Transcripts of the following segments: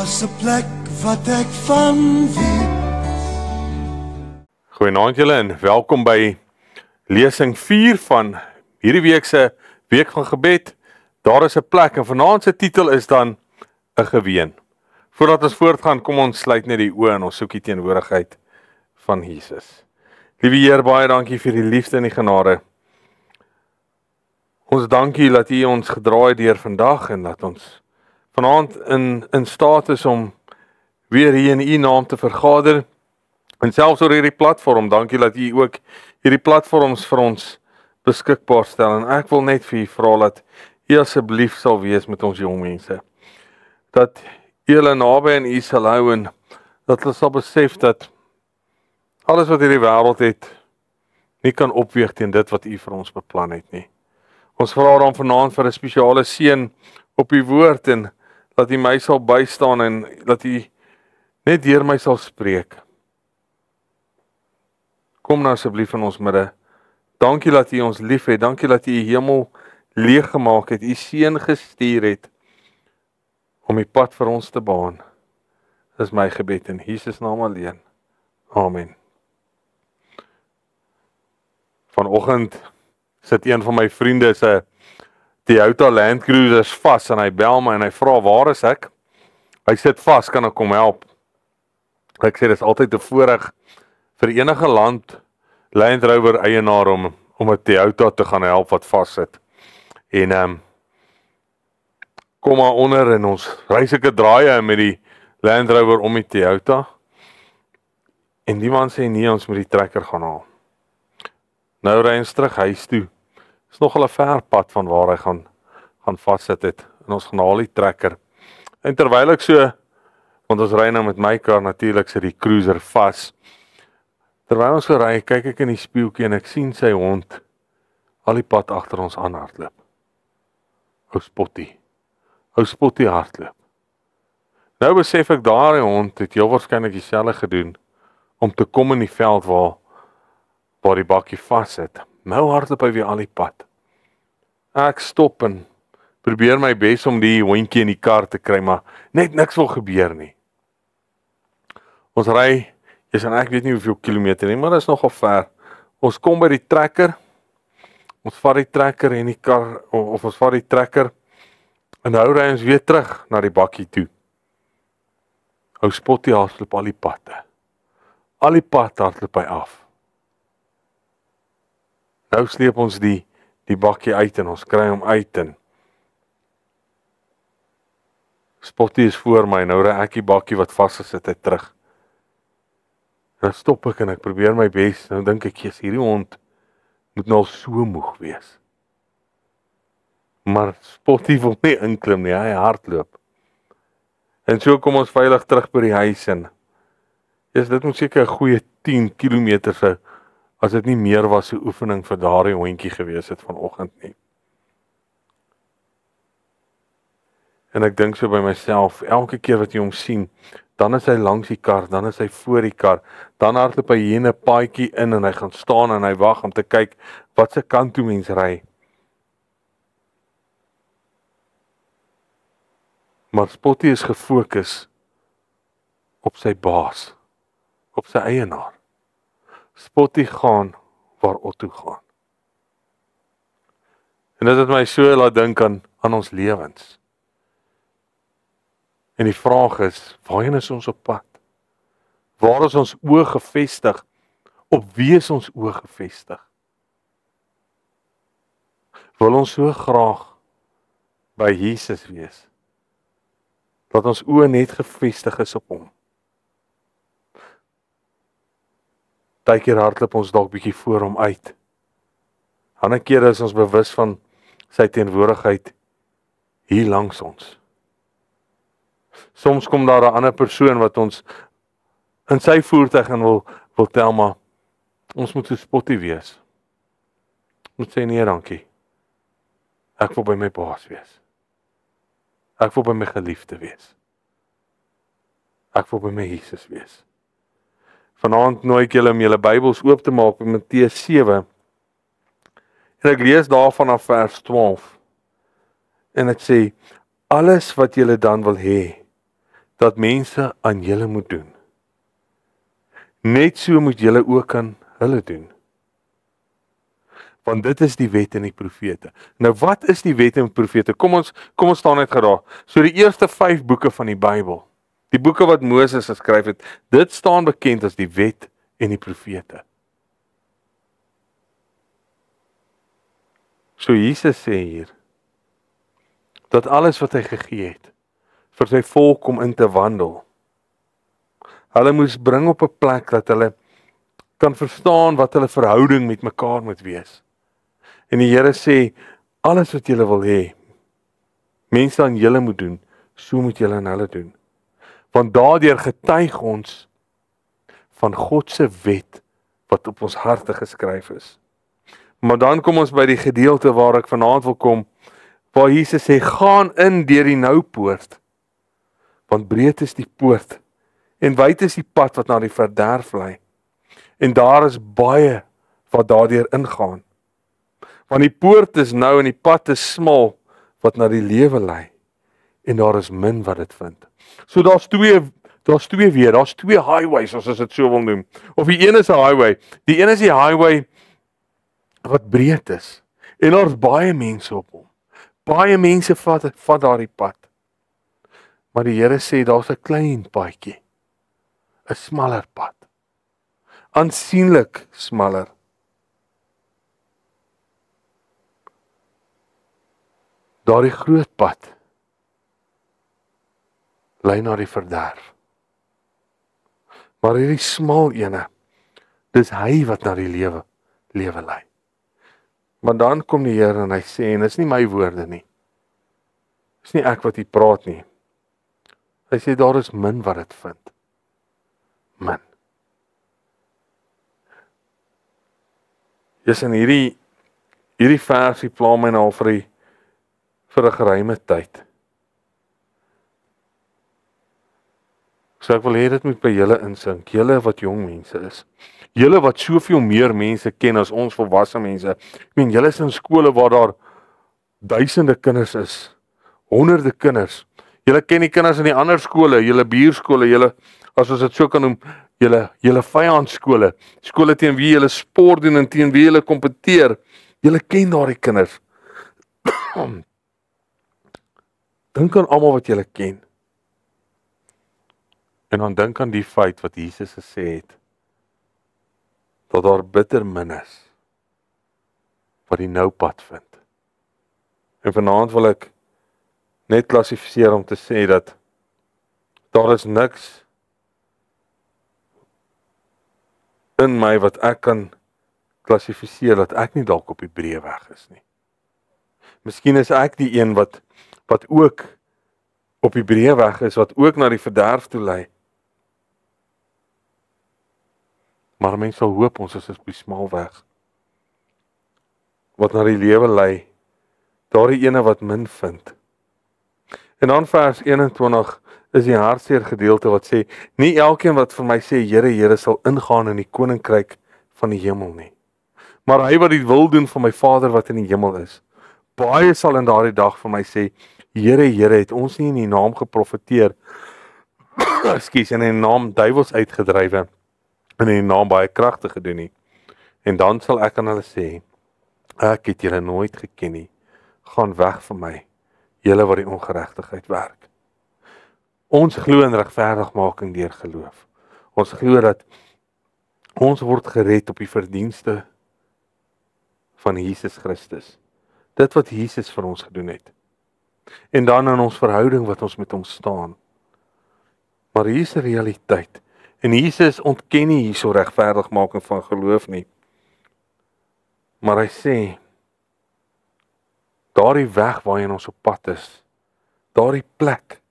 Daar's 'n plek wat ek van weet. Goeienaand julle en welkom by lesing 4 van hierdie week se week van gebed. Daar is 'n plek en vanaand se titel is dan 'n geween. Voordat ons voortgaan, kom ons sluit net die oë en ons soek die teenwoordigheid van Jesus. Liewe Heer, baie dankie vir die liefde en die genade. Ons dankie dat U ons gedra het deur vandag en dat ons vanaand in staat is om weer hier in U naam te vergader. En selfs oor hierdie platform, dankie dat U ook hierdie platforms vir ons beskikbaar stel. En ek wil net vir U vra dat U asseblief sal wees met ons jong mense. Dat U hulle naby aan U sal hou en dat hulle sal besef dat alles wat hierdie wêreld het, nie kan opweeg teen dit wat U vir ons beplan het nie. Ons vra dan vanaand vir 'n spesiale seën op U woord en dat U my sal bystaan en dat U net deur my sal spreek. Kom nou asseblief in ons midde. Dankie dat U ons liefhet. Dankie dat U die hemel leeg gemaak het. U seun gestuur het om die pad vir ons te baan. Dis my gebed in Jesus naam alleen. Amen. Vanoggend sit een van my vriende se Toyota Land Cruiser vas en hy bel my en hy vra waar is ek? Hy sit vas, kan ek kom help? Ek sê dis altyd 'n voorreg vir enige Land Rover eienaar om 'n Toyota te gaan help wat vassit. En kom maar onder en ons ry sulke draaie met die Land Rover om die Toyota. En die man sê nee, ons moet die trekker gaan haal. Nou ry ons terug huis toe. Is nogal 'n ver pad van waar hy gaan vassit het. En ons gaan haal die trekker. En terwyl ek so, want ons ry nou met my kar natuurlik sit die cruiser vas. Terwyl ons so ry, kyk ek in die spieeltjie en ek sien sy hond al die pad agter ons aan hardloop. Ou Spotty hardloop. Nou besef ek daai hond het heel waarskynlik dieselfde gedoen om te kom in die veld waar die bakkie vassit. Nou hardloop hy weer al die pad. Ek stop en probeer my bes om die hondjie in die kar te kry, maar net niks wil gebeur nie. Ons ry, ek weet nie hoeveel kilometer nie, maar dit is nogal ver. Ons kom by die trekker. Ons vat die trekker en die kar, of ons vat die trekker en nou ry ons weer terug na die bakkie toe. Ou Spotty hardloop al die pad. Al die pad hardloop hy af. Nou sleep ons die bakkie uit en ons kry hom uit en Spotty is voor my, nou ry ek die bakkie wat vasgesit het terug. Nou stop ek en ek probeer my bes, nou dink ek, hierdie hond moet nou al so moeg wees. Maar Spotty wil nie inklim nie, hy hardloop. En so kom ons veilig terug by die huis en dit moet seker 'n goeie 10 kilometer se, as dit nie meer was 'n oefening vir daardie hondjie gewees het vanoggend nie. En ek dink so by myself, elke keer wat jy hom sien, dan is hy langs die kar, dan is hy voor die kar, dan hardloop hy hier 'n paadjie in en hy gaan staan en hy wag om te kyk wat se kant toe mens ry. Maar Spotty is gefokus op sy baas, op sy eienaar. Spotty gaan waar Otto gaan. En dit het my so laat dink aan ons lewens. En die vraag is, waarheen is ons op pad? Waar is ons oë gefestig? Op wie is ons oë gefestig? Wil ons so graag by Jesus wees, dat ons oë net gefestig is op hom? Partykeer hardloop ons dalk bietjie voor hom uit. Ander kere is ons bewus van sy teenwoordigheid hier langs ons. Soms kom daar 'n ander persoon wat ons in sy voertuig en wil tel, maar ons moet so Spotty wees. Moet sê nee, dankie. Ek wil by my baas wees. Ek wil by my geliefde wees. Ek wil by my Jesus wees. Vanaand nooi ek julle om julle Bybels oop te maak by Matteus 7. En ek lees daarvan af vers 12. En dit sê, alles wat julle dan wil hê, dat mense aan julle moet doen. Net so moet julle ook aan hulle doen. Want dit is die wet en die profete. Nou wat is die wet en profete? Kom ons staan net geraak. So die eerste 5 boeke van die Bybel, die boeke wat Moses geskryf het, dit staan bekend as die wet en die profete. So Jesus sê hier, dat alles wat hy gegee het, vir sy volk om in te wandel, hulle moes bring op 'n plek dat hulle kan verstaan wat hulle verhouding met mekaar moet wees. En die Here sê, alles wat julle wil hê, mense aan julle moet doen, so moet julle aan hulle doen. Want daardeur getuig ons van God se wet wat op ons harte geskryf is. Maar dan kom ons by die gedeelte waar ek vanaand wil kom, waar Jesus sê, gaan in deur die nou poort, want breed is die poort, en wyd is die pad wat na die verderf lei, en daar is baie wat daardeur ingaan. Want die poort is nou en die pad is smal wat na die lewe lei, en daar is min wat dit vind. So daar's twee highways, as dit so wil noem. Of die een is 'n highway, die een is die highway wat breed is, en daar's baie mense op hom. Baie mense vat daardie pad. Maar die Here sê daar's 'n klein paadjie, 'n smaller pad. Aansienlik smaller. Daardie groot pad lei na die verderf. Maar hierdie smal ene, dis hy wat na die lewe lei. Maar dan kom die Here en hy sê, en dis nie my woorde nie. Dis nie ek wat hier praat nie. Hy sê daar is min wat dit vind. Min. Dis in hierdie versie pla my nou vir 'n geruime tyd. So ek wil hê dit moet by julle insink, julle wat jong mense is. Julle wat soveel meer mense ken as ons volwasse mense. Ek meen, julle is in skole waar daar duisende kinders is, honderde kinders. Julle ken die kinders in die ander skole, julle buurskole, julle, as ons dit so kan noem, julle vyandskole, skole teen wie julle sport doen en teen wie julle kompeteer. Julle ken daardie kinders. Dink aan almal wat julle ken. En dan dink aan die feit wat Jesus gesê het, dat daar bitter min is wat die nou pad vind. En vanaand wil ek net klassifiseer om te sê dat daar is niks in my wat ek kan klassifiseer dat ek nie dalk op die breë weg is nie. Miskien is ek die een wat ook op die breë weg is, wat ook na die verderf toe lei. Maar mense sal hoop ons is op die smal weg, wat na die lewe lei, daardie ene wat min vind. En dan vers 21 is die hartseer gedeelte wat sê, nie elkeen wat vir my sê, Here, Here, sal ingaan in die koninkryk van die hemel nie. Maar hy wat die wil doen van my Vader wat in die hemel is. Baie sal in daardie dag vir my sê, Here, Here, het ons nie in die naam geprofeteer, ekskuus, en in die naam duiwels uitgedrywe, en in die naam baie kragte gedoen nie. En dan sal ek aan hulle sê, ek het julle nooit geken nie, gaan weg van my, julle wat die ongeregtigheid werk. Ons glo in regverdigmaking deur geloof. Ons glo dat ons word gered op die verdienste van Jesus Christus. Dit wat Jesus vir ons gedoen het. En dan in ons verhouding wat ons met hom staan. Maar hier is 'n realiteit. En Jesus ontken nie hierso regverdigmaking van geloof nie. Maar hy sê, daardie weg waarheen ons op pad is, daardie plek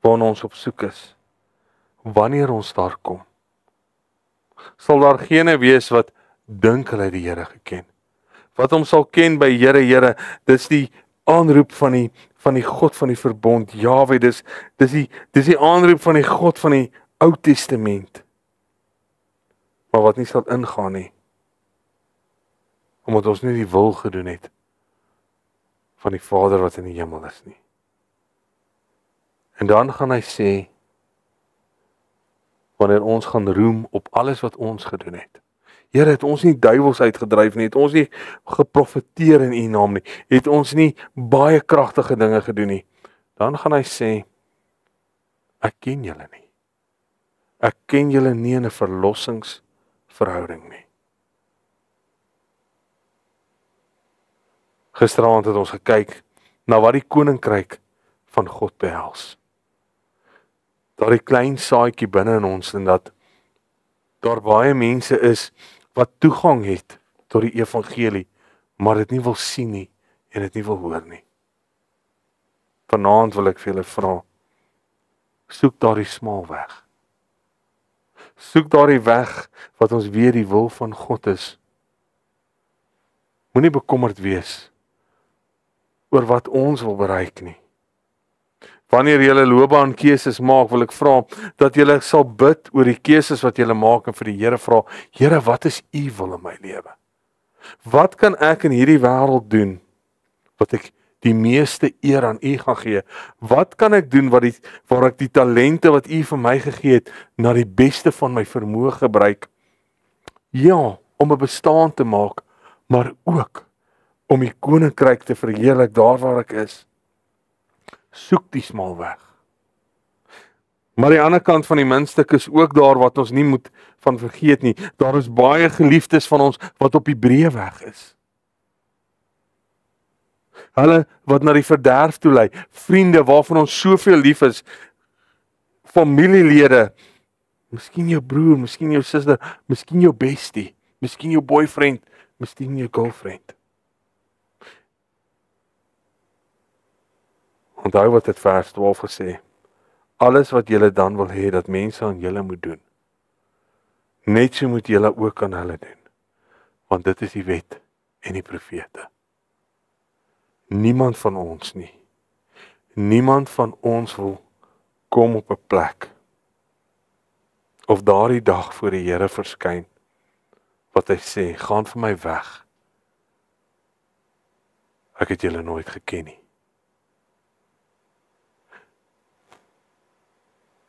waarna ons op soek is, wanneer ons daar kom, sal daar gene wees wat dink hulle die Here geken. Wat hom sal ken by Here, Here, dis die aanroep van die God van die verbond, Jahwe, dis die aanroep van die God van die Ou Testament. Maar wat nie sal ingaan nie, omdat ons nie die wil gedoen het van die Vader wat in die hemel is nie. En dan gaan hy sê, wanneer ons gaan roem op alles wat ons gedoen het. Here, het ons nie duiwels uitgedryf nie, het ons nie geprofeteer in U naam nie, het ons nie baie kragtige dinge gedoen nie. Dan gaan hy sê, ek ken julle nie. Ek ken julle nie in 'n verlossingsverhouding nie. Gisteraand het ons gekyk na wat die koninkryk van God behels. Daardie klein saadjie binne in ons en dat daar baie mense is wat toegang het tot die evangelie, maar dit nie wil sien nie en dit nie wil hoor nie. Vanaand wil ek vir julle vra, soek daardie smal weg. Soek daardie weg wat ons weet die wil van God is. Moenie bekommerd wees oor wat ons wil bereik nie. Wanneer jy loopbaankeuses maak, wil ek vra dat jy sal bid oor die keuses wat jy maak en vir die Here vra, Here, wat is U wil in my lewe? Wat kan ek in hierdie wêreld doen wat ek die meeste eer aan U gaan gee? Wat kan ek doen waar ek die talente wat U vir my gegee het na die beste van my vermoë gebruik? Ja, om 'n bestaan te maak, maar ook om die koninkryk te verheerlik daar waar ek is. Soek die smal weg. Maar die ander kant van die muntstuk is ook daar wat ons nie moet van vergeet nie. Daar is baie geliefdes van ons wat op die breë weg is. Hulle wat na die verderf toe lei, vriende waarvan ons soveel lief is, familielede, miskien jou broer, miskien jou suster, miskien jou bestie, miskien jou boyfriend, miskien jou girlfriend. Onthou wat het vers 12 gesê, alles wat julle dan wil hê dat mense aan julle moet doen, net so moet julle ook aan hulle doen, want dit is die wet en die profete. Niemand van ons nie, niemand van ons wil kom op 'n plek, of daardie dag voor die Here verskyn, wat hy sê, gaan vir my weg, ek het julle nooit geken nie.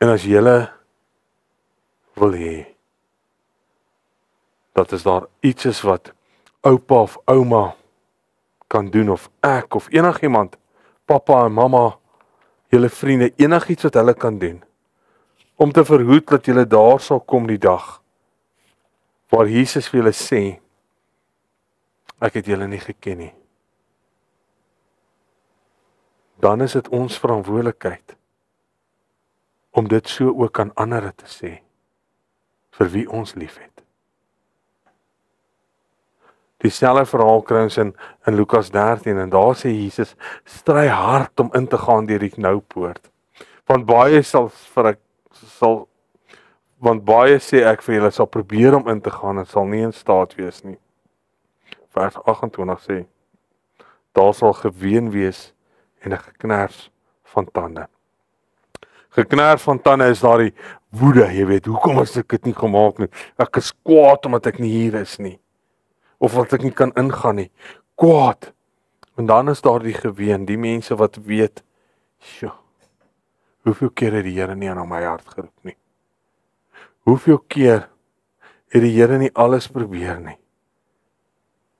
En as julle wil hê, dat is daar iets is wat oupa of ouma kan doen, of ek, of enigiemand, papa en mamma, julle vriende, enigiets wat hulle kan doen, om te verhoed dat julle daar sal kom die dag, waar Jesus vir julle sê, ek het julle nie geken nie. Dan is dit ons verantwoordelikheid, om dit so ook aan ander te sê, vir wie ons lief het. Dieselfde verhaal kry ons in Lukas 13, en daar sê Jesus, stry hard om in te gaan deur die knoupoort, want baie sê ek vir julle, sal probeer om in te gaan, en sal nie in staat wees nie. Vers 28 sê, daar sal geween wees, en 'n geknars van tande. Geknars van tande is daardie woede, jy weet, hoekom as ek dit nie gemaak nie? Ek is kwaad omdat ek nie hier is nie. Of wat ek nie kan ingaan nie. Kwaad. En dan is daar die geween, die mense wat weet, sjoe, hoeveel keer het die Here nie aan my hart geroep nie? Hoeveel keer het die Here nie alles probeer nie?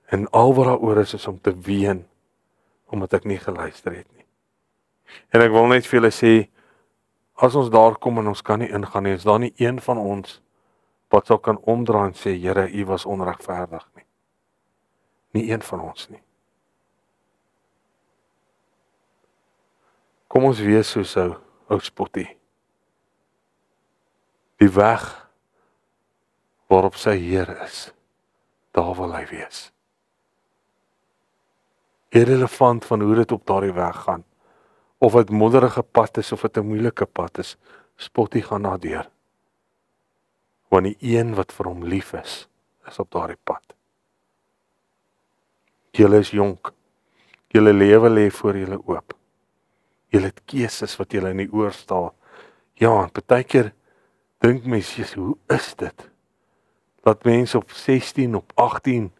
En al wat daaroor is om te ween, omdat ek nie geluister het nie. En ek wil net vir julle sê, as ons daar kom en ons kan nie ingaan nie, is daar nie een van ons wat sal kan omdraai en sê, Here, U was onregverdig nie. Nie een van ons nie. Kom ons wees soos ou Spotty. Die weg waarop sy Heer is, daar wil hy wees. Irrelevant van hoe dit op daardie weg gaan, of het modderige pad is, of het 'n moeilike pad is, Spotty gaan daardeur. Want die een wat vir hom lief is op daardie pad. Julle is jonk, julle lewe lê voor julle oop. Julle het keuses wat julle in die oor staan. Ja, en partykeer dink mense, hoe is dit? Dat mense op 16, op 18,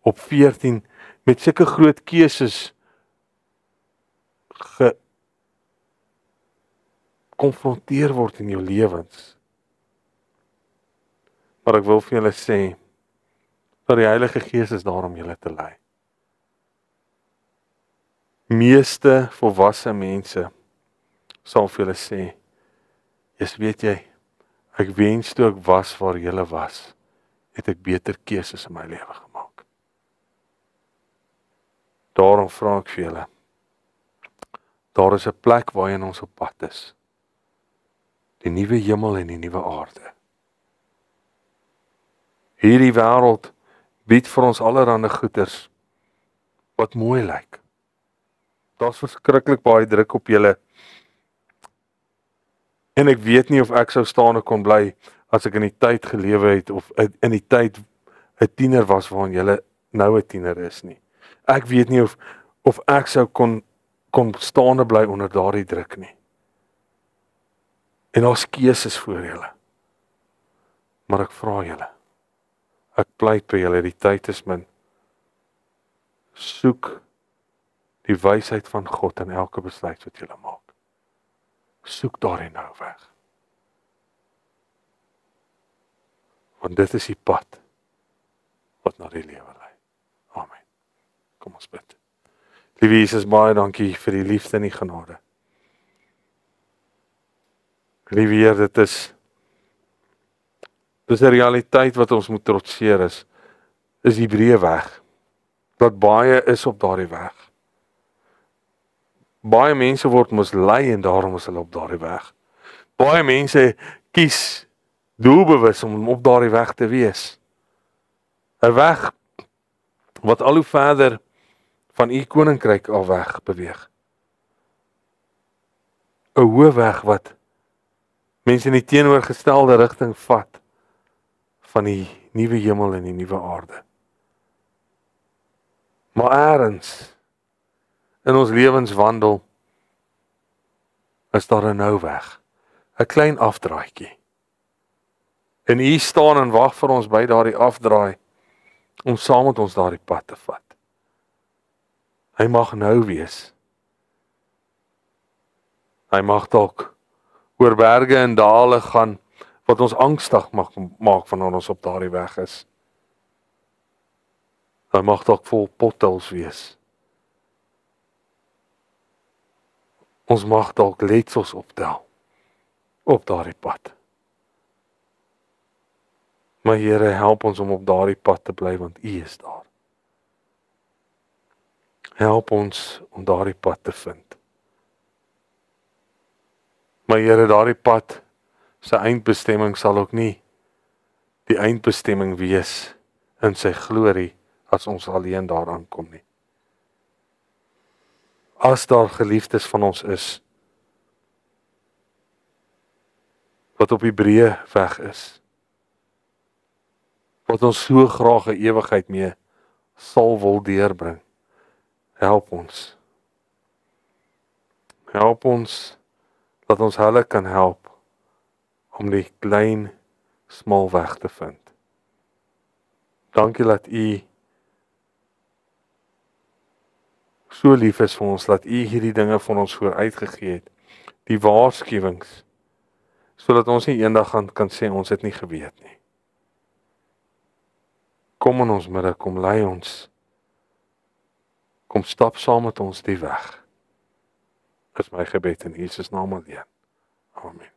op 14, met sulke groot keuses gekonfronteer word in jou lewens. Maar ek wil vir julle sê, dat die Heilige Gees is daar om julle te lei. Meeste volwasse mense sal vir julle sê, weet jy, ek wens toe ek was waar julle was, het ek beter keuses in my lewe gemaak. Daarom vra ek vir julle, daar is 'n plek waarheen ons op pad is. Die nuwe hemel en die nuwe aarde. Hierdie wêreld bied vir ons allerlei goeders wat mooi lyk. Daar's verskriklik baie druk op julle. En ek weet nie of ek sou staande kon bly as ek in die tyd gelewe het of in die tyd 'n tiener was waarin julle nou 'n tiener is nie. Ek weet nie of ek sou kon staande bly onder daardie druk nie. En daar's keuses voor julle. Maar ek vra julle. Ek pleit by julle, die tyd is min. Soek die wysheid van God in elke besluit wat julle maak. Soek daarin nou weg. Want dit is die pad wat na die lewe lei. Amen. Kom ons bid. Liewe Jesus, baie dankie vir die liefde en die genade. Liewe Heer, dit is 'n realiteit wat ons moet trotseer is die breë weg. Dat baie is op daardie weg. Baie mense word mislei en daarom is hulle op daardie weg. Baie mense kies doelbewus om op daardie weg te wees. 'n Weg wat al hoe verder van u koninkryk af weg beweeg. 'n Hoë weg wat mense in die teenoorgestelde rigting vat van die nuwe hemel en die nuwe aarde. Maar eers in ons lewenswandel is daar 'n nou weg, 'n klein afdraaitjie. En u staan en wag vir ons by daardie afdraai om saam met ons daardie pad te vat. Hy mag nou wees. Hy mag dalk oor berge en dale gaan wat ons angstig mag maak wanneer ons op daardie weg is. Hy mag dalk vol potholes wees. Ons mag dalk letsels optel op daardie pad. Maar Here, help ons om op daardie pad te bly want U is daar. Help ons om daardie pad te vind. Maar Here, daardie pad se eindbestemming sal ook nie die eindbestemming wees in sy glorie as ons alleen daaraan kom nie. As daar geliefdes van ons is wat op die breë weg is, wat ons so graag 'n ewigheid mee sal wil deurbring, help ons. Help ons dat ons hulle kan help om die klein, smal weg te vind. Dankie dat U so lief is vir ons, dat U hierdie dinge van ons vooruitgegee het, die waarskuwings, sodat ons nie eendag kan sê ons het nie geweet nie. Kom in ons midde, kom lei ons, kom stap saam met ons die weg. Is my gebed in Jesus naam alleen. Amen.